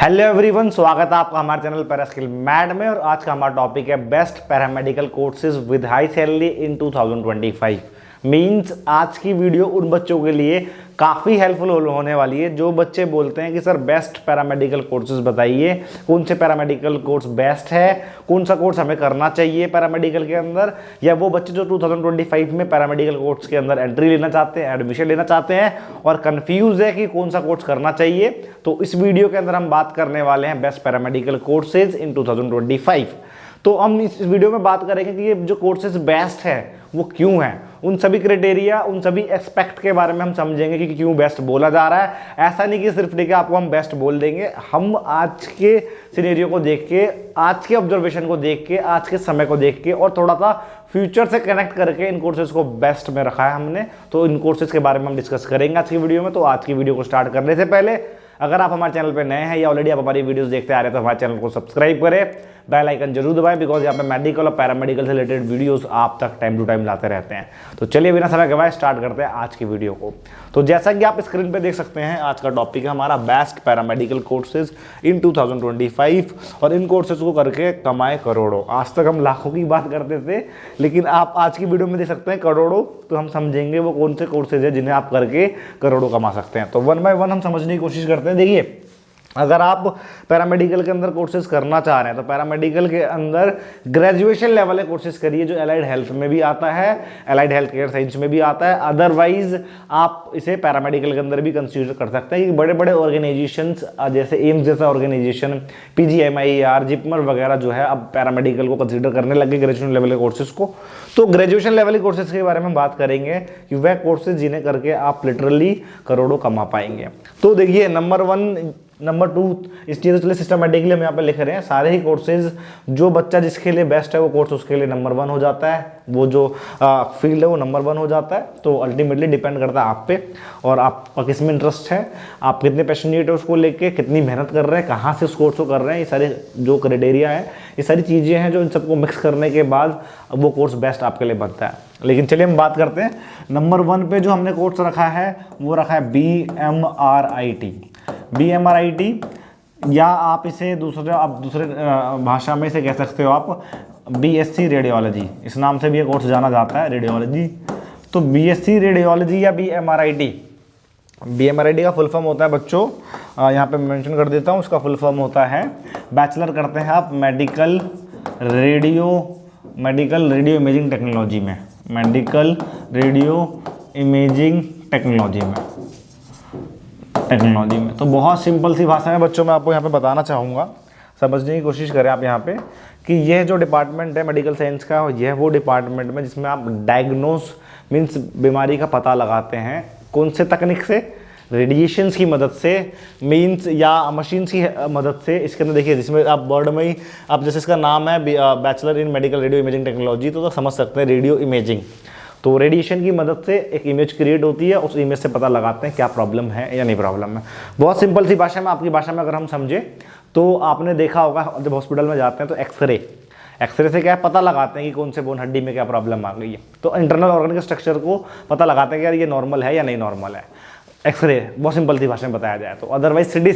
Hello everyone, स्वागत है आपका हमारे चैनल पैरास्किल मैड में। और आज का हमारा टॉपिक है best paramedical courses with high salary in 2025। Means आज की वीडियो उन बच्चों के लिए काफ़ी हेल्पफुल होने वाली है जो बच्चे बोलते हैं कि सर बेस्ट पैरामेडिकल कोर्सेज बताइए, कौन से पैरामेडिकल कोर्स बेस्ट है, कौन सा कोर्स हमें करना चाहिए पैरामेडिकल के अंदर। या वो बच्चे जो 2025 में पैरामेडिकल कोर्स के अंदर एंट्री लेना चाहते हैं, एडमिशन लेना चाहते हैं और कंफ्यूज है कि कौन सा कोर्स करना चाहिए। तो इस वीडियो के अंदर हम बात करने वाले हैं बेस्ट पैरामेडिकल कोर्सेज इन 2025। तो हम इस वीडियो में बात करेंगे कि ये जो कोर्सेज बेस्ट है वो क्यों है, उन सभी क्राइटेरिया, उन सभी एस्पेक्ट के बारे में हम समझेंगे कि क्यों बेस्ट बोला जा रहा है। ऐसा नहीं कि सिर्फ देखिए आपको हम बेस्ट बोल देंगे, हम आज के सिनेरियो को देख के, आज के ऑब्जर्वेशन को देख के, आज के समय को देख के और थोड़ा सा फ्यूचर से कनेक्ट करके इन कोर्सेज को बेस्ट में रखा है हमने। तो इन कोर्सेज के बारे में हम डिस्कस करेंगे आज की वीडियो में। तो आज की वीडियो को स्टार्ट करने से पहले अगर आप हमारे चैनल पे नए हैं या ऑलरेडी आप हमारी वीडियोस देखते आ रहे हैं तो हमारे चैनल को सब्सक्राइब करें, बेल आइकन जरूर दबाएं, बिकॉज यहाँ पे मेडिकल और पैरामेडिकल से रिलेटेड वीडियोस आप तक टाइम टू टाइम लाते रहते हैं। तो चलिए बिना समय गवाए स्टार्ट करते हैं आज की वीडियो को। तो जैसा कि आप स्क्रीन पे देख सकते हैं, आज का टॉपिक है हमारा बेस्ट पैरामेडिकल कोर्सेज इन 2025। और इन कोर्सेज को करके कमाए करोड़ों। आज तक हम लाखों की बात करते थे, लेकिन आप आज की वीडियो में देख सकते हैं करोड़ों। तो हम समझेंगे वो कौन से कोर्सेज है जिन्हें आप करके करोड़ों कमा सकते हैं। तो वन बाय वन हम समझने की कोशिश करते हैं। देखिए, अगर आप पैरामेडिकल के अंदर कोर्सेज करना चाह रहे हैं तो पैरामेडिकल के अंदर ग्रेजुएशन लेवल के कोर्सेज करिए, जो एलाइड हेल्थ में भी आता है, एलाइड हेल्थ केयर साइंस में भी आता है। अदरवाइज आप इसे पैरामेडिकल के अंदर भी कंसीडर कर सकते हैं कि बड़े बड़े ऑर्गेनाइजेशंस जैसे एम्स जैसा ऑर्गेनाइजेशन, PGMIER, जिपमर वगैरह जो है अब पैरामेडिकल को कंसीडर करने लगे ग्रेजुएशन लेवल के कोर्सेज को। तो ग्रेजुएशन लेवल के कोर्सेज के बारे में बात करेंगे कि वह कोर्सेज जिन्हें करके आप लिटरली करोड़ों कमा पाएंगे। तो देखिए, नंबर 1 नंबर 2 इस चीज़ के लिए सिस्टमेटिकली हम यहाँ पे लिख रहे हैं सारे ही कोर्सेज। जो बच्चा जिसके लिए बेस्ट है वो कोर्स उसके लिए नंबर 1 हो जाता है, वो जो फील्ड है वो नंबर 1 हो जाता है। तो अल्टीमेटली डिपेंड करता है आप पे और आपका किस में इंटरेस्ट है, आप कितने पैशनेट है उसको लेके, कितनी मेहनत कर रहे हैं, कहाँ से उस कोर्स को कर रहे हैं। ये सारे जो क्राइटेरिया है, ये सारी चीज़ें हैं जो इन सबको मिक्स करने के बाद वो कोर्स बेस्ट आपके लिए बनता है। लेकिन चलिए हम बात करते हैं नंबर 1 पे जो हमने कोर्स रखा है वो रखा है BMRIT, या आप इसे दूसरे भाषा में इसे कह सकते हो आप BSc रेडियोलॉजी। इस नाम से भी ये कोर्स जाना जाता है, रेडियोलॉजी। तो BSc रेडियोलॉजी या BMRIT का फुल फॉर्म होता है बच्चों, यहाँ पे मेंशन कर देता हूँ, उसका फुल फॉर्म होता है, बैचलर करते हैं आप मेडिकल रेडियो इमेजिंग टेक्नोलॉजी में, मेडिकल रेडियो इमेजिंग टेक्नोलॉजी में। तो बहुत सिंपल सी भाषा में बच्चों मैं आपको यहाँ पे बताना चाहूँगा, समझने की कोशिश करें आप यहाँ पे कि यह जो डिपार्टमेंट है मेडिकल साइंस का, यह वो डिपार्टमेंट में जिसमें आप डायग्नोस मीन्स बीमारी का पता लगाते हैं। कौन से तकनीक से? रेडिएशंस की मदद से, मीन्स या मशीन्स की मदद से। इसके अंदर देखिए, जिसमें आप वर्ड में ही आप जैसे इसका नाम है bachelor in medical radio imaging technology, तो समझ सकते हैं रेडियो इमेजिंग। तो रेडिएशन की मदद से एक इमेज क्रिएट होती है, उस इमेज से पता लगाते हैं क्या प्रॉब्लम है या नहीं प्रॉब्लम है। बहुत सिंपल सी भाषा में, आपकी भाषा में अगर हम समझे तो आपने देखा होगा जब हॉस्पिटल में जाते हैं तो एक्सरे से क्या है, पता लगाते हैं कि कौन से बोन हड्डी में क्या प्रॉब्लम आ गई है। तो इंटरनल ऑर्गन के स्ट्रक्चर को पता लगाते हैं कि यार ये नॉर्मल है या नहीं नॉर्मल है, एक्सरे बहुत सिंपल सी भाषा में बताया जाए तो। अदरवाइज CT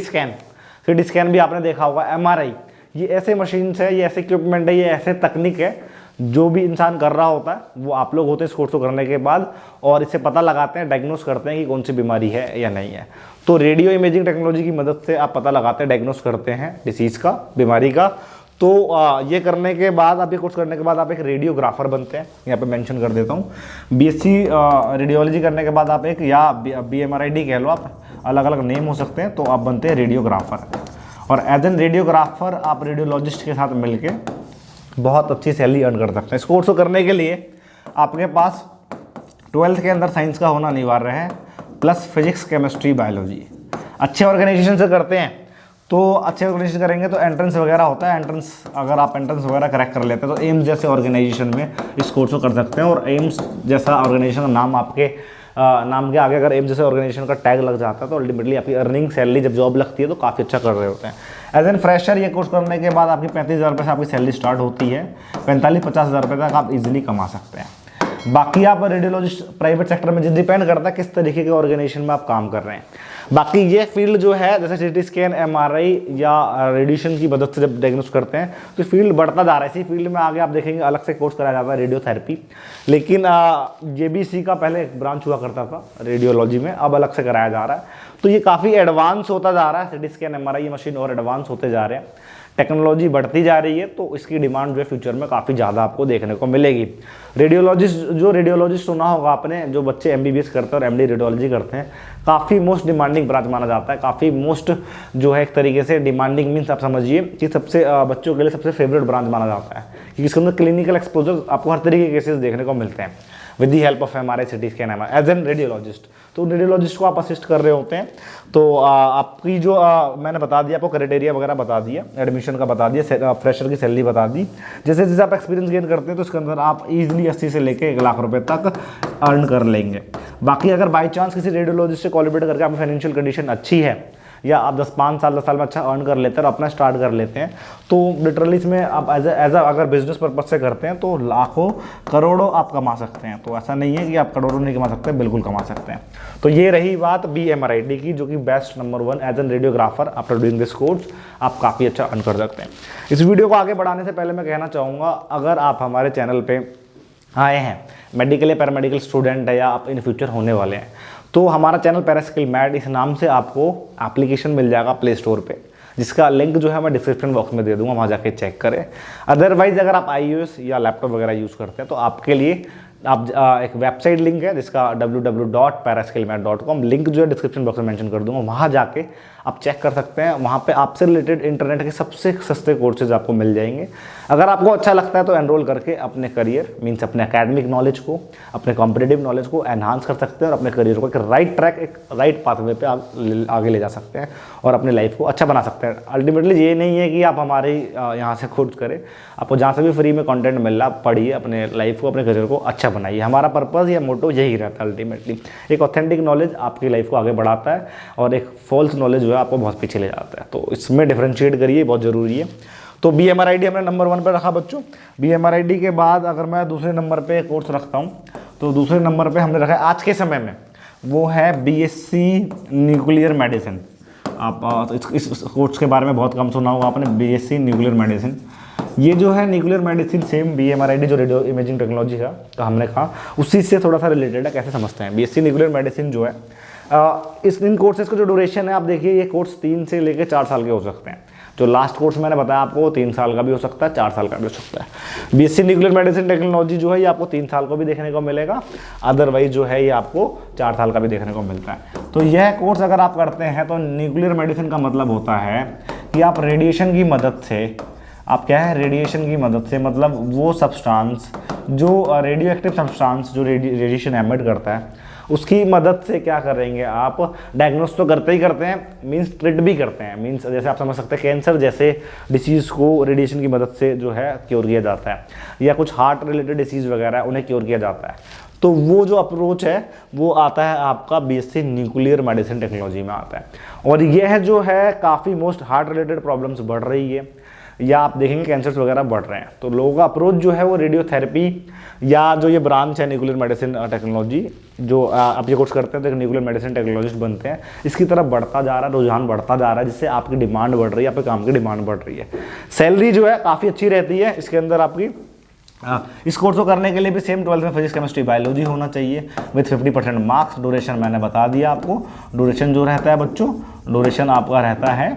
स्कैन भी आपने देखा होगा, MRI, ये ऐसे मशीन्स है, ये ऐसे इक्विपमेंट है, ये ऐसे तकनीक है जो भी इंसान कर रहा होता है वो आप लोग होते हैं इस कोर्स को करने के बाद, और इससे पता लगाते हैं, डायग्नोस करते हैं कि कौन सी बीमारी है या नहीं है। तो रेडियो इमेजिंग टेक्नोलॉजी की मदद से आप पता लगाते हैं, डायग्नोस करते हैं डिसीज़ का, बीमारी का। तो ये करने के बाद, आप ये कोर्स करने के बाद आप एक रेडियोग्राफर बनते हैं, यहाँ पे मेंशन कर देता हूँ। BSc रेडियोलॉजी करने के बाद आप एक, या BMRIT कह लो आप, अलग अलग नेम हो सकते हैं, तो आप बनते हैं रेडियोग्राफर। और एज एन रेडियोग्राफर आप रेडियोलॉजिस्ट के साथ मिलके बहुत अच्छी सैलरी अर्न कर सकते हैं। इस कोर्स को करने के लिए आपके पास 12th के अंदर साइंस का होना अनिवार्य है, प्लस फिजिक्स, केमिस्ट्री, बायोलॉजी। अच्छे ऑर्गेनाइजेशन से करते हैं तो अच्छे ऑर्गेनाइजेशन करेंगे तो एंट्रेंस वगैरह होता है, एंट्रेंस अगर आप एंट्रेंस वगैरह क्रैक कर लेते हैं तो एम्स जैसे ऑर्गेनाइजेशन में इस कोर्स को कर सकते हैं। और एम्स जैसा ऑर्गेनाइजेशन का नाम आपके नाम के आगे अगर एम्स जैसे ऑर्गेनाइजेशन का टैग लग जाता है तो अल्टीमेटली आपकी अर्निंग सैलरी जब जॉब लगती है तो काफ़ी अच्छा कर रहे होते हैं। एज एन फ्रेशर ये कोर्स करने के बाद आपकी 35,000 रुपये से आपकी सैलरी स्टार्ट होती है, 45-50 हज़ार रुपये तक आप इजीली कमा सकते हैं। बाकी आप रेडियोलॉजिस्ट प्राइवेट सेक्टर में डिपेंड करता है किस तरीके के ऑर्गेनाइजेशन में आप काम कर रहे हैं। बाकी ये फील्ड जो है जैसे सीटी स्कैन, एमआरआई या रेडिएशन की मदद से जब डायग्नोस करते हैं तो फील्ड बढ़ता जा रहा है। इसी फील्ड में आगे आप देखेंगे अलग से कोर्स कराया जाता है रेडियोथेरेपी, लेकिन जेबीसी का पहले एक ब्रांच हुआ करता था रेडियोलॉजी में, अब अलग से कराया जा रहा है। तो ये काफ़ी एडवांस होता जा रहा है, सीटी स्कैन, एमआरआई मशीन और एडवांस होते जा रहे हैं, टेक्नोलॉजी बढ़ती जा रही है, तो इसकी डिमांड जो है फ्यूचर में काफ़ी ज़्यादा आपको देखने को मिलेगी। रेडियोलॉजिस्ट सुना होगा आपने, जो बच्चे एमबीबीएस करते हैं और एमडी रेडियोलॉजी करते हैं, काफ़ी मोस्ट डिमांडिंग ब्रांच माना जाता है, काफ़ी मोस्ट जो है एक तरीके से डिमांडिंग मीन्स आप समझिए कि सबसे बच्चों के लिए सबसे फेवरेट ब्रांच माना जाता है, क्योंकि इसके अंदर क्लिनिकल एक्सपोजर आपको हर तरीके के केसेस देखने को मिलते हैं with the help of MRI, CT scan, as an radiologist. तो रेडियोलॉजिस्ट को आप असिस्ट कर रहे होते हैं। तो आपकी जो मैंने बता दिया, आपको क्राइटेरिया वगैरह बता दिया, एडमिशन का बता दिया, फ्रेशर की सैलरी बता दी। जैसे जैसे आप एक्सपीरियंस गेन करते हैं तो इसके अंदर आप इजीली 80 से लेके 1 लाख रुपए तक अर्न कर लेंगे। बाकी अगर बाई चांस किसी रेडियोलॉजिस्ट से कोलैबोरेट करके आपकी फाइनेंशियल कंडीशन अच्छी है या आप 10 साल में अच्छा अर्न कर लेते हैं और अपना स्टार्ट कर लेते हैं, तो लिटरली इसमें आप एज अगर बिजनेस पर्पज से करते हैं तो लाखों करोड़ों आप कमा सकते हैं। तो ऐसा नहीं है कि आप करोड़ों नहीं कमा सकते, बिल्कुल कमा सकते हैं। तो ये रही बात BMRID की, जो कि best number 1 as an radiographer after doing this course आप काफ़ी अच्छा अर्न कर सकते हैं। इस वीडियो को आगे बढ़ाने से पहले मैं कहना चाहूँगा, अगर आप हमारे चैनल पर आए हैं, मेडिकल या पैरामेडिकल स्टूडेंट है या आप इन फ्यूचर होने वाले हैं, तो हमारा चैनल पैरास्किल मैड इस नाम से आपको एप्लीकेशन मिल जाएगा प्ले स्टोर पे, जिसका लिंक जो है मैं डिस्क्रिप्शन बॉक्स में दे दूंगा, वहाँ जाके चेक करें। अदरवाइज अगर आप iOS या लैपटॉप वगैरह यूज़ करते हैं तो आपके लिए आप एक वेबसाइट लिंक है जिसका www.paraskillmat.com, लिंक जो है डिस्क्रिप्शन बॉक्स में मेंशन कर दूंगा, वहाँ जाके आप चेक कर सकते हैं। वहाँ पे आपसे रिलेटेड इंटरनेट के सबसे सस्ते कोर्सेज आपको मिल जाएंगे। अगर आपको अच्छा लगता है तो एनरोल करके अपने करियर मीन्स अपने एकेडमिक नॉलेज को, अपने कॉम्पिटिटिव नॉलेज को एनहांस कर सकते हैं और अपने करियर को एक राइट ट्रैक, एक राइट पाथवे पे आप आगे ले जा सकते हैं और अपनी लाइफ को अच्छा बना सकते हैं। अल्टीमेटली ये नहीं है कि आप हमारे यहाँ से कोर्स करें, आपको जहाँ से भी फ्री में कंटेंट मिल रहा है पढ़िए, अपने लाइफ को, अपने करियर को अच्छा बनाइए। हमारा पर्पज़ या मोटो यही रहता है अल्टीमेटली, एक ऑथेंटिक नॉलेज आपकी लाइफ को आगे बढ़ाता है और एक फॉल्स नॉलेज जो है आपको बहुत पीछे ले जाता है। तो इसमें डिफरेंशिएट करिए, बहुत ज़रूरी है। तो BMRID हमने नंबर 1 पर रखा बच्चों। BMRID के बाद अगर मैं दूसरे नंबर पे कोर्स रखता हूँ तो दूसरे नंबर पे हमने रखा है आज के समय में, वो है BSc न्यूक्लियर मेडिसिन। आप इस कोर्स के बारे में बहुत कम सुना होगा आपने, BSc न्यूक्लियर मेडिसिन। ये जो है न्यूक्लियर मेडिसिन सेम BMRID जो रेडियो इमेजिंग टेक्नोलॉजी का हमने कहा उसी से थोड़ा सा रिलेटेड है। कैसे समझते हैं, BSc न्यूक्लियर मेडिसिन जो है इन कोर्सेज का जो ड्यूरेशन है आप देखिए, ये कोर्स 3 से लेकर 4 साल के हो सकते हैं। जो लास्ट कोर्स मैंने बताया आपको 3 साल का भी हो सकता है, 4 साल का भी हो सकता है। BSc न्यूक्लियर मेडिसिन टेक्नोलॉजी जो है ये आपको 3 साल को भी देखने को मिलेगा, अदरवाइज जो है ये आपको 4 साल का भी देखने को मिलता है। तो यह कोर्स अगर आप करते हैं तो न्यूक्लियर मेडिसिन का मतलब होता है कि आप रेडिएशन की मदद से, आप क्या है, रेडिएशन की मदद से मतलब वो सब्सटेंस जो रेडियो एक्टिव सब्सटेंस जो रेडिएशन एमिट करता है उसकी मदद से क्या करेंगे, आप डायग्नोस तो करते ही करते हैं, मींस ट्रीट भी करते हैं। मींस जैसे आप समझ सकते हैं कैंसर जैसे डिसीज़ को रेडिएशन की मदद से जो है क्योर किया जाता है, या कुछ हार्ट रिलेटेड डिसीज़ वगैरह उन्हें क्योर किया जाता है। तो वो जो अप्रोच है वो आता है आपका BSc न्यूक्लियर मेडिसिन टेक्नोलॉजी में आता है। और यह जो है काफ़ी मोस्ट हार्ट रिलेटेड प्रॉब्लम्स बढ़ रही है, या आप देखेंगे कैंसर्स वगैरह बढ़ रहे हैं, तो लोगों का अप्रोच जो है वो रेडियोथेरेपी या जो ये ब्रांच है न्यूक्लियर मेडिसिन टेक्नोलॉजी, जो आप ये कोर्स करते हैं तो एक न्यूक्लियर मेडिसिन टेक्नोलॉजिस्ट बनते हैं, इसकी तरफ बढ़ता जा रहा है, रुझान बढ़ता जा रहा है, जिससे आपकी डिमांड बढ़ रही है, आपके काम की डिमांड बढ़ रही है। सैलरी जो है काफ़ी अच्छी रहती है इसके अंदर आपकी। इस कोर्स को करने के लिए भी सेम 12th में फिजिक्स केमिस्ट्री बायोलॉजी होना चाहिए विथ 50% मार्क्स। ड्यूरेशन मैंने बता दिया आपको, ड्यूरेशन जो रहता है बच्चों, ड्यूरेशन आपका रहता है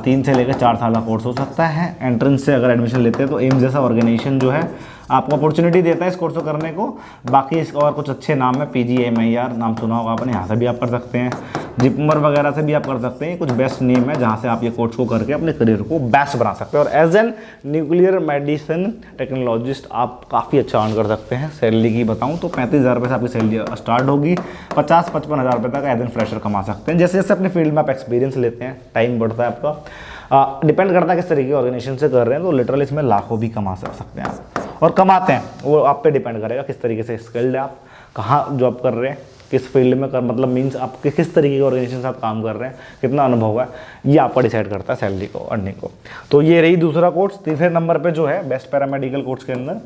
3 से लेकर 4 साल का कोर्स हो सकता है। एंट्रेंस से अगर एडमिशन लेते हैं तो एम्स जैसा ऑर्गेनाइजेशन जो है आपको अपॉर्चुनिटी देता है इस कोर्स को करने को। बाकी इसका और कुछ अच्छे नाम है, PGMIR नाम सुना होगा आपने, यहाँ से भी आप कर सकते हैं, जिपमर वगैरह से भी आप कर सकते हैं। कुछ बेस्ट नेम है जहाँ से आप ये कोर्स को करके अपने करियर को बेस्ट बना सकते हैं। और as an nuclear medicine technologist आप काफ़ी अच्छा अर्न कर सकते हैं। सैलरी की बताऊँ तो 35,000 रुपये से आपकी सैलरी स्टार्ट होगी, 50-55 हज़ार रुपये तक एज एन फ्रेशर कमा सकते हैं। जैसे जैसे अपने फील्ड में आप एक्सपीरियंस लेते हैं, टाइम बढ़ता है आपका, डिपेंड करता है किस तरीके के ऑर्गेनाइजेशन से कर रहे हैं, तो लिटरली इसमें लाखों भी कमा सकते हैं आप, और कमाते हैं। वो आप पे डिपेंड करेगा किस तरीके से स्किल्ड है, आप कहाँ जॉब कर रहे हैं, किस फील्ड में कर, मतलब मीन्स आप किस तरीके के ऑर्गेनाइजेशन के साथ काम कर रहे हैं, कितना अनुभव है, ये आपका डिसाइड करता है सैलरी को, अर्निंग को। तो ये रही दूसरा कोर्स। तीसरे नंबर पे जो है बेस्ट पैरामेडिकल कोर्स के अंदर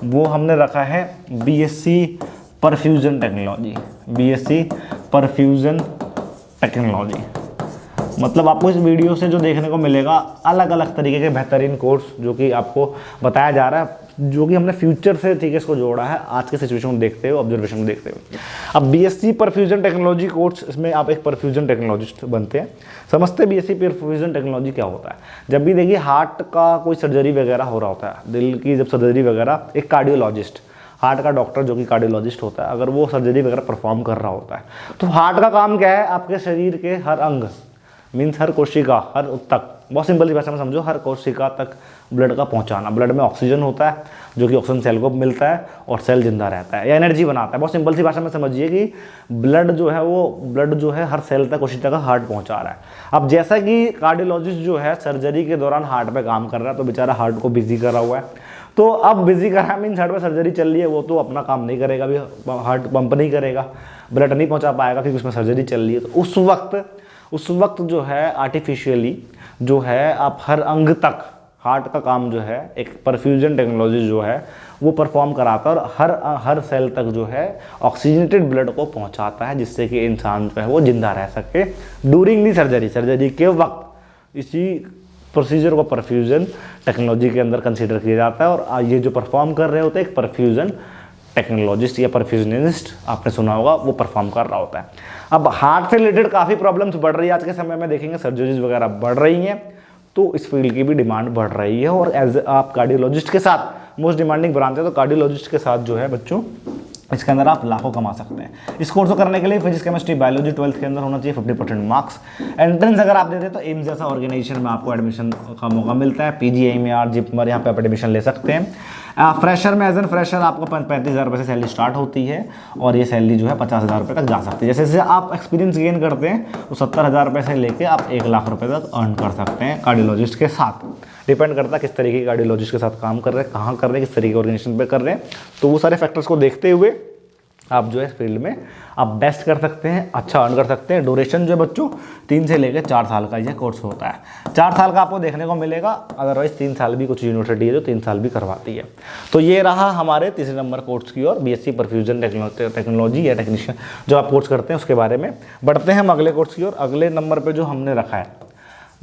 वो हमने रखा है BSc perfusion technology. BSc perfusion technology मतलब आपको इस वीडियो से जो देखने को मिलेगा अलग अलग तरीके के बेहतरीन कोर्स जो कि आपको बताया जा रहा है, जो कि हमने फ्यूचर से ठीक है इसको जोड़ा है आज के सिचुएशन को देखते हुए, ऑब्जर्वेशन को देखते हुए। अब बीएससी परफ्यूजन टेक्नोलॉजी कोर्स, इसमें आप एक परफ्यूजन टेक्नोलॉजिस्ट बनते हैं। समझते बीएससी परफ्यूजन टेक्नोलॉजी क्या होता है। जब भी देखिए हार्ट का कोई सर्जरी वगैरह हो रहा होता है, दिल की जब सर्जरी वगैरह, एक कार्डियोलॉजिस्ट, हार्ट का डॉक्टर जो कि कार्डियोलॉजिस्ट होता है, अगर वो सर्जरी वगैरह परफॉर्म कर रहा होता है तो हार्ट का काम क्या है, आपके शरीर के हर अंग मीन्स हर कोशिका, हर तक, बहुत सिंपल सी भाषा में समझो, हर कोशिका तक ब्लड का पहुंचाना। ब्लड में ऑक्सीजन होता है जो कि ऑक्सीजन सेल को मिलता है और सेल जिंदा रहता है या एनर्जी बनाता है। बहुत सिंपल सी भाषा में समझिए कि ब्लड जो है हर सेल तक, कोशिका का हार्ट पहुंचा रहा है। अब जैसा कि कार्डियोलॉजिस्ट जो है सर्जरी के दौरान हार्ट पे काम कर रहा है तो बेचारा हार्ट को बिजी कर रहा हुआ है, तो अब बिजी कर रहा है मीन्स हार्ट पे सर्जरी चल रही है, वो तो अपना काम नहीं करेगा, भी हार्ट पंप नहीं करेगा, ब्लड नहीं पहुँचा पाएगा क्योंकि उसमें सर्जरी चल रही है। तो उस वक्त जो है आर्टिफिशियली जो है आप हर अंग तक, हार्ट का काम जो है एक परफ्यूजन टेक्नोलॉजी जो है वो परफॉर्म कराता है और हर सेल तक जो है ऑक्सीजनेटेड ब्लड को पहुंचाता है, जिससे कि इंसान जो है वो जिंदा रह सके ड्यूरिंग दी सर्जरी के वक्त। इसी प्रोसीजर को परफ्यूजन टेक्नोलॉजी के अंदर कंसीडर किया जाता है और ये जो परफॉर्म कर रहे होते हैं एक परफ्यूजन टेक्नोलॉजिस्ट या परफ्यूजनिस्ट, आपने सुना होगा, वो परफॉर्म कर रहा होता है। अब हार्ट से रिलेटेड काफ़ी प्रॉब्लम्स बढ़ रही है आज के समय में, देखेंगे सर्जरीज वगैरह बढ़ रही हैं, तो इस फील्ड की भी डिमांड बढ़ रही है। और एज आप कार्डियोलॉजिस्ट के साथ, मोस्ट डिमांडिंग ब्रांच है, तो कार्डियोलॉजिस्ट के साथ जो है बच्चों इसके अंदर आप लाखों कमा सकते हैं। इस कोर्स को करने के लिए फिजिक्स केमिस्ट्री बायोलॉजी 12th के अंदर होना चाहिए 50% मार्क्स। एंट्रेंस अगर आप देते हैं तो एम्स जैसा ऑर्गेनाइजेशन में आपको एडमिशन का मौका मिलता है। PGIMER जिपमर यहाँ पे आप एडमिशन ले सकते हैं। फ्रेशर में एज एन फ्रेशर आपको 35,000 रुपये से सैलरी स्टार्ट होती है और ये सैलरी जो है 50,000 रुपये तक जा सकती है। जैसे जैसे आप एक्सपीरियंस गेन करते हैं तो 70,000 रुपये से लेके आप 1 लाख रुपये तक अर्न कर सकते हैं कार्डियोलॉजिस्ट के साथ। डिपेंड करता है किस तरीके के कार्डियोलॉजिस्ट के साथ काम कर रहे हैं, कहाँ कर रहे हैं, किस तरीके के ऑर्गेनाइजेशन पे कर रहे हैं। तो वो सारे फैक्टर्स को देखते हुए आप जो है इस फील्ड में आप बेस्ट कर सकते हैं, अच्छा अर्न कर सकते हैं। ड्यूरेशन जो है बच्चों 3 से लेकर 4 साल का यह कोर्स होता है। 4 साल का आपको देखने को मिलेगा, अदरवाइज 3 साल भी कुछ यूनिवर्सिटी है जो 3 साल भी करवाती है। तो ये रहा हमारे तीसरे नंबर कोर्स की और बीएससी परफ्यूजन टेक्नोलॉजी या टेक्नीशियन जो आप कोर्स करते हैं उसके बारे में। बढ़ते हैं हम अगले कोर्स की और। अगले नंबर पर जो हमने रखा है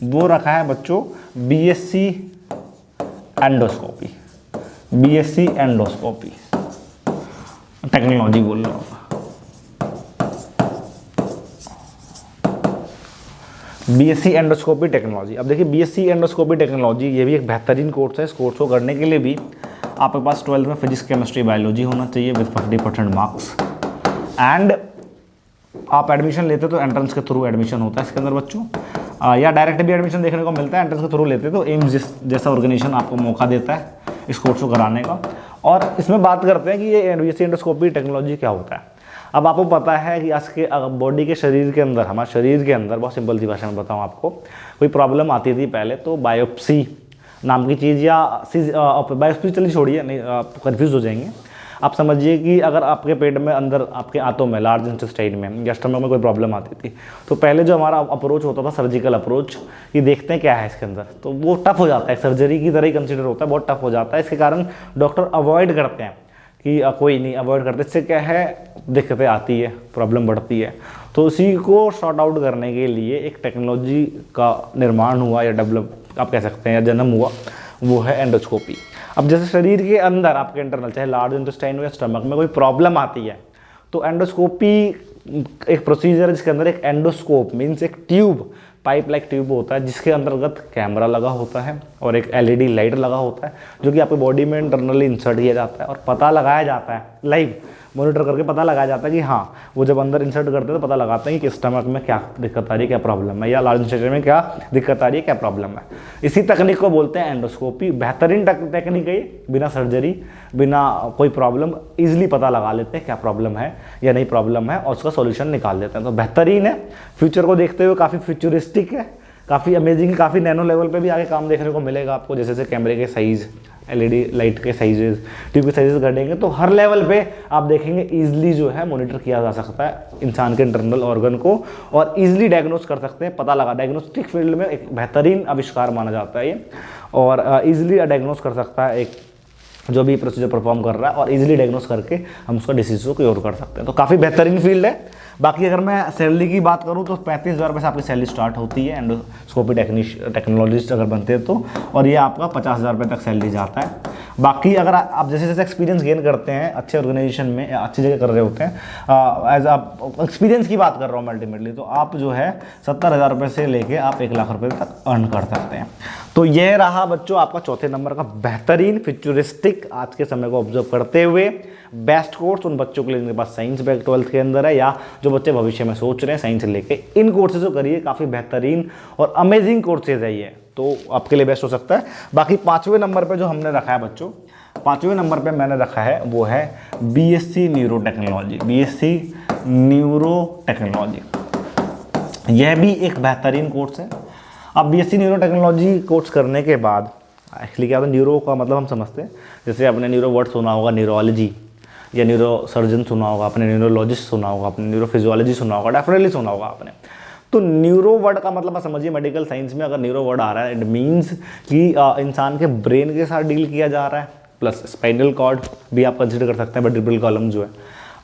वो रखा है बच्चों BSc endoscopy. BSc endoscopy technology बोल रहा हूँ। BSc endoscopy technology. अब देखिए बीएससी एंडोस्कोपी टेक्नोलॉजी ये भी एक बेहतरीन कोर्स है। इस कोर्स को करने के लिए भी आपके पास 12th में फिजिक्स केमिस्ट्री बायोलॉजी होना चाहिए विद 50% मार्क्स। एंड आप एडमिशन लेते तो एंट्रेंस के थ्रू एडमिशन होता है इसके अंदर बच्चों, या डायरेक्ट भी एडमिशन देखने को मिलता है। एंट्रेंस के थ्रू लेते तो एम्स जैसा ऑर्गेनाइजेशन आपको मौका देता है इस कोर्स को कराने का। और इसमें बात करते हैं कि ये बीएससी एंडोस्कोपी टेक्नोलॉजी क्या होता है। अब आपको पता है कि आज के बॉडी के शरीर के अंदर, हमारे शरीर के अंदर, बहुत सिंपल सी भाषा में बताऊं आपको, कोई प्रॉब्लम आती थी पहले तो बायोप्सी नाम की चीज़ या बायोप्सी चलिए छोड़िए, नहीं आप कन्फ्यूज़ हो जाएंगे। आप समझिए कि अगर आपके पेट में अंदर, आपके आंतों में, लार्ज इंटेस्टाइन में या स्टमक में कोई प्रॉब्लम आती थी तो पहले जो हमारा अप्रोच होता था सर्जिकल अप्रोच, ये देखते हैं क्या है इसके अंदर, तो वो टफ हो जाता है, सर्जरी की तरह ही कंसिडर होता है, बहुत टफ हो जाता है। इसके कारण डॉक्टर अवॉइड करते हैं कि कोई नहीं, अवॉइड करते। इससे क्या है, दिक्कतें आती है, प्रॉब्लम बढ़ती है। तो उसी को शॉर्ट आउट करने के लिए एक टेक्नोलॉजी का निर्माण हुआ या डेवलप आप कह सकते हैं या जन्म हुआ, वो है एंडोस्कोपी। अब जैसे शरीर के अंदर आपके इंटरनल, चाहे लार्ज इंटेस्टाइन हो या स्टमक में कोई प्रॉब्लम आती है तो एंडोस्कोपी एक प्रोसीजर है जिसके अंदर एक एंडोस्कोप मीन्स एक ट्यूब, पाइप लाइक ट्यूब होता है जिसके अंतर्गत कैमरा लगा होता है और एक एलईडी लाइट लगा होता है जो कि आपकी बॉडी में इंटरनली इंसर्ट किया जाता है और पता लगाया जाता है, लाइव मॉनिटर करके पता लगाया जाता है कि हाँ, वो जब अंदर इंसर्ट करते हैं तो पता लगाते हैं कि स्टमक में क्या दिक्कत आ रही है, क्या प्रॉब्लम है, या लार्ज इंटेस्टाइन में क्या दिक्कत आ रही है, क्या प्रॉब्लम है। इसी तकनीक को बोलते हैं एंडोस्कोपी। बेहतरीन टेक्निक है, बिना सर्जरी, बिना कोई प्रॉब्लम, ईजिली पता लगा लेते हैं क्या प्रॉब्लम है या नहीं प्रॉब्लम है और उसका सॉल्यूशन निकाल देते हैं। तो बेहतरीन है, फ्यूचर को देखते हुए काफ़ी फ्यूचरिस्टिक है, काफ़ी अमेजिंग, काफ़ी नैनो लेवल पे भी आगे काम देखने को मिलेगा आपको। जैसे जैसे कैमरे के साइज़, एलईडी लाइट के साइजेस, ट्यूब के साइजेस घटेंगे, तो हर लेवल पे आप देखेंगे ईजिली जो है मॉनिटर किया जा सकता है इंसान के इंटरनल ऑर्गन को, और ईजिली डायग्नोस कर सकते हैं, पता लगा। डायग्नोस्टिक फील्ड में एक बेहतरीन आविष्कार माना जाता है ये, और ईजिली डायग्नोस कर सकता है एक जो भी प्रोसीजर परफॉर्म कर रहा है, और इजीली डायग्नोस करके हम उसका डिसीज को क्योर कर सकते हैं। तो काफ़ी बेहतरीन फील्ड है। बाकी अगर मैं सैलरी की बात करूं तो 35,000 रुपये से आपकी सैलरी स्टार्ट होती है एंडोस्कोपी टेक्नोलॉजिस्ट अगर बनते हैं तो, और ये आपका 50,000 रुपये तक सैलरी जाता है। बाकी अगर आप जैसे जैसे एक्सपीरियंस गेन करते हैं अच्छे ऑर्गेनाइजेशन में या अच्छी जगह कर रहे होते हैं, एज आप एक्सपीरियंस की बात कर रहा हूँ मैं अल्टीमेटली, तो आप जो है 70,000 रुपये से लेके आप 1,00,000 रुपये तक अर्न कर सकते हैं। तो यह रहा बच्चों आपका चौथे नंबर का बेहतरीन फ्यूचरिस्टिक आज के समय को ऑब्जर्व करते हुए बेस्ट कोर्स उन बच्चों के लिए जिनके पास साइंस बैक 12th के अंदर है, या जो बच्चे भविष्य में सोच रहे हैं साइंस लेके, इन कोर्सेज को करिए। काफ़ी बेहतरीन और अमेजिंग कोर्सेज है ये, तो आपके लिए बेस्ट हो सकता है। बाकी 5वें नंबर पे जो हमने रखा है बच्चों, 5वें नंबर पे मैंने रखा है वो है BSc neuro technology. BSc neuro technology यह भी एक बेहतरीन कोर्स है। अब बीएससी न्यूरो टेक्नोलॉजी कोर्स करने के बाद एक्चुअली क्या होता है, न्यूरो का मतलब हम समझते हैं, जैसे आपने न्यूरो वर्ड सुना होगा न्यूरोलॉजी, या न्यूरो सर्जन सुना होगा आपने, न्यूरोलॉजिस्ट सुना होगा आपने, न्यूरो फिजियोलॉजी सुना होगा, डेफिनेटली सुना होगा आपने। तो न्यूरो वर्ड का मतलब आप समझिए, मेडिकल साइंस में अगर न्यूरो वर्ड आ रहा है इट मीन्स कि इंसान के ब्रेन के साथ डील किया जा रहा है, प्लस स्पाइनल कॉर्ड भी आप कंसिडर कर सकते हैं, वर्टिब्रल कॉलम जो है।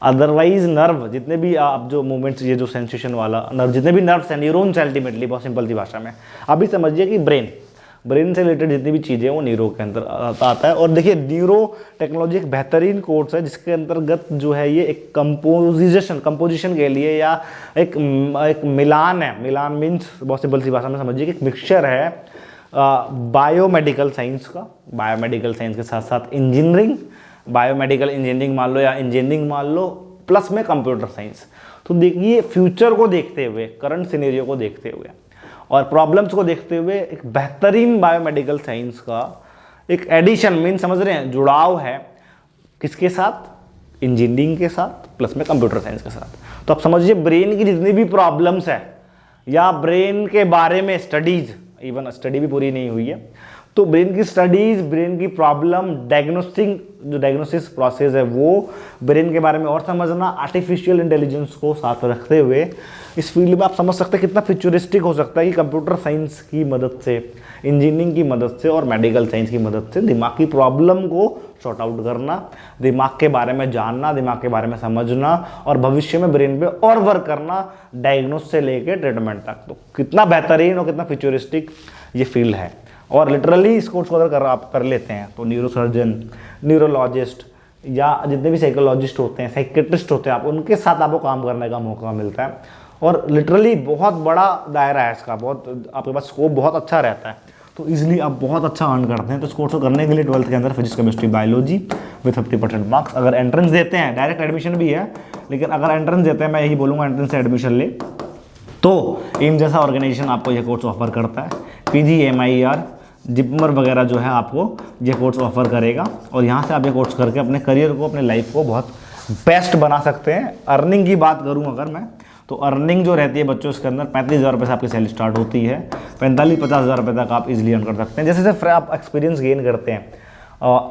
अदरवाइज नर्व जितने भी आप जो मूवमेंट्स, ये जो सेंसेशन वाला नर्व, जितने भी नर्व्स हैं, न्यूरॉन्स अल्टीमेटली, बहुत सिंपल सी भाषा में अभी समझिए कि ब्रेन से रिलेटेड जितनी भी चीज़ें वो न्यूरो के अंदर आता है। और देखिए न्यूरो टेक्नोलॉजी एक बेहतरीन कोर्स है जिसके अंतर्गत जो है ये एक कंपोजिशन के लिए, या एक मिलान है। मिलान मीन्स बहुत सिंपल सी भाषा में समझिए कि एक मिक्सचर है बायोमेडिकल साइंस का, बायोमेडिकल साइंस के साथ साथ इंजीनियरिंग, बायोमेडिकल इंजीनियरिंग मान लो या इंजीनियरिंग मान लो, प्लस में कंप्यूटर साइंस। तो देखिए फ्यूचर को देखते हुए, करंट सिनेरियो को देखते हुए और प्रॉब्लम्स को देखते हुए एक बेहतरीन बायोमेडिकल साइंस का एक एडिशन, मीन समझ रहे हैं, जुड़ाव है किसके साथ, इंजीनियरिंग के साथ, प्लस में कंप्यूटर साइंस के साथ। तो आप समझिए ब्रेन की जितनी भी प्रॉब्लम्स है या ब्रेन के बारे में स्टडीज, इवन स्टडी भी पूरी नहीं हुई है, तो ब्रेन की स्टडीज, ब्रेन की प्रॉब्लम, डायग्नोसिस प्रोसेस है वो, ब्रेन के बारे में और समझना, आर्टिफिशियल इंटेलिजेंस को साथ रखते हुए इस फील्ड में आप समझ सकते हैं कितना फ्यूचरिस्टिक हो सकता है कि कंप्यूटर साइंस की मदद से, इंजीनियरिंग की मदद से और मेडिकल साइंस की मदद से दिमाग की प्रॉब्लम को सॉर्ट आउट करना, दिमाग के बारे में जानना, दिमाग के बारे में समझना और भविष्य में ब्रेन पे और वर्क करना, डायग्नोस से लेके ट्रीटमेंट तक। तो कितना बेहतरीन और कितना फ्यूचरिस्टिक ये फील्ड है। और लिटरली इस कोर्स को अगर आप कर लेते हैं तो न्यूरोसर्जन, न्यूरोलॉजिस्ट या जितने भी साइकोलॉजिस्ट होते हैं, साइकेट्रिस्ट होते हैं, आप उनके साथ आपको काम करने का मौका मिलता है। और लिटरली बहुत बड़ा दायरा है इसका, बहुत आपके पास स्कोप बहुत अच्छा रहता है, तो इजीली आप बहुत अच्छा अर्न करते हैं। तो इस कोर्स को करने के लिए 12th के अंदर physics, chemistry, biology with 50% marks. अगर एंट्रेंस देते हैं, डायरेक्ट एडमिशन भी है, लेकिन अगर एंट्रेंस देते हैं, मैं यही बोलूँगा एंट्रेंस से एडमिशन ले, तो एम जैसा ऑर्गेनाइजेशन आपको यह कोर्स ऑफर करता है। PGMIER, जिपमर वगैरह जो है आपको ये कोर्स ऑफर करेगा, और यहाँ से आप ये कोर्स करके अपने करियर को, अपने लाइफ को बहुत बेस्ट बना सकते हैं। अर्निंग की बात करूँ अगर मैं, तो अर्निंग जो रहती है बच्चों इसके अंदर 35,000 रुपये से आपकी सैलरी स्टार्ट होती है, 45-50,000 रुपये तक आप इजीली अर्न कर सकते हैं। जैसे जैसे आप एक्सपीरियंस गेन करते हैं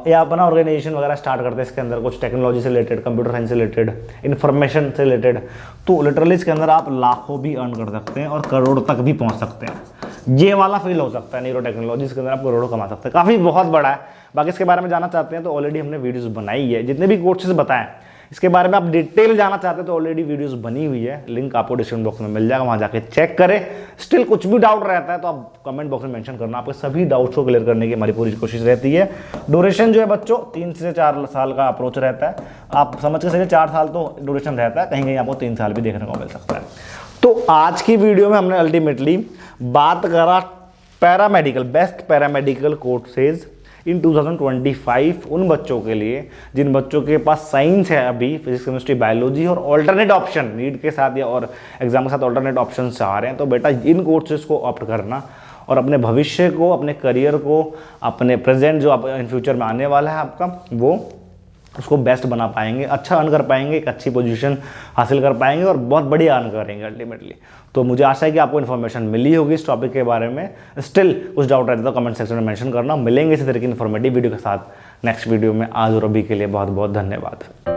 या अपना ऑर्गेनाइजेशन वगैरह स्टार्ट करते हैं इसके अंदर, कुछ टेक्नोलॉजी से रिलेटेड, कंप्यूटर साइंस से रिलेटेड, इन्फॉर्मेशन से रिलेटेड, तो लिटरली इसके अंदर आप लाखों भी अर्न कर सकते हैं और करोड़ तक भी पहुंच सकते हैं। ये वाला फील हो सकता है न्यूरो टेक्नोलॉजी, इसके अंदर आप करोड़ों कमा सकते हैं, काफ़ी बहुत बड़ा है। बाकी इसके बारे में जानना चाहते हैं तो ऑलरेडी हमने वीडियोज़ बनाई है, जितने भी कोर्सेज बताएं इसके बारे में आप डिटेल जानना चाहते हैं तो ऑलरेडी वीडियोस बनी हुई है, लिंक आपको डिस्क्रिप्शन बॉक्स में मिल जाएगा, वहां जाके चेक करें। स्टिल कुछ भी डाउट रहता है तो आप कमेंट बॉक्स में मेंशन करना, आपके सभी डाउट्स को क्लियर करने की हमारी पूरी कोशिश रहती है। ड्यूरेशन जो है बच्चों 3 से 4 साल का अप्रोच रहता है, आप समझ के चलिए 4 साल तो ड्यूरेशन रहता है, कहीं कहीं आपको 3 साल भी देखने को मिल सकता है। तो आज की वीडियो में हमने अल्टीमेटली बात करा paramedical, best paramedical courses in 2025 उन बच्चों के लिए जिन बच्चों के पास साइंस है अभी, फिजिक्स, केमिस्ट्री, बायोलॉजी और ऑल्टरनेट ऑप्शन नीट के साथ या और एग्जाम के साथ ऑल्टरनेट ऑप्शन चाह रहे हैं, तो बेटा इन कोर्सेज को ऑप्ट करना और अपने भविष्य को, अपने करियर को, अपने प्रेजेंट जो इन फ्यूचर में आने वाला है आपका, वो उसको बेस्ट बना पाएंगे, अच्छा अर्न कर पाएंगे, एक अच्छी पोजीशन हासिल कर पाएंगे और बहुत बढ़िया अर्न करेंगे अल्टीमेटली। तो मुझे आशा है कि आपको इन्फॉर्मेशन मिली होगी इस टॉपिक के बारे में। स्टिल कुछ डाउट रहता है तो कमेंट सेक्शन में मेंशन करना। मिलेंगे इसी तरह की इन्फॉर्मेटिव वीडियो के साथ नेक्स्ट वीडियो में। आज और अभी के लिए बहुत बहुत धन्यवाद।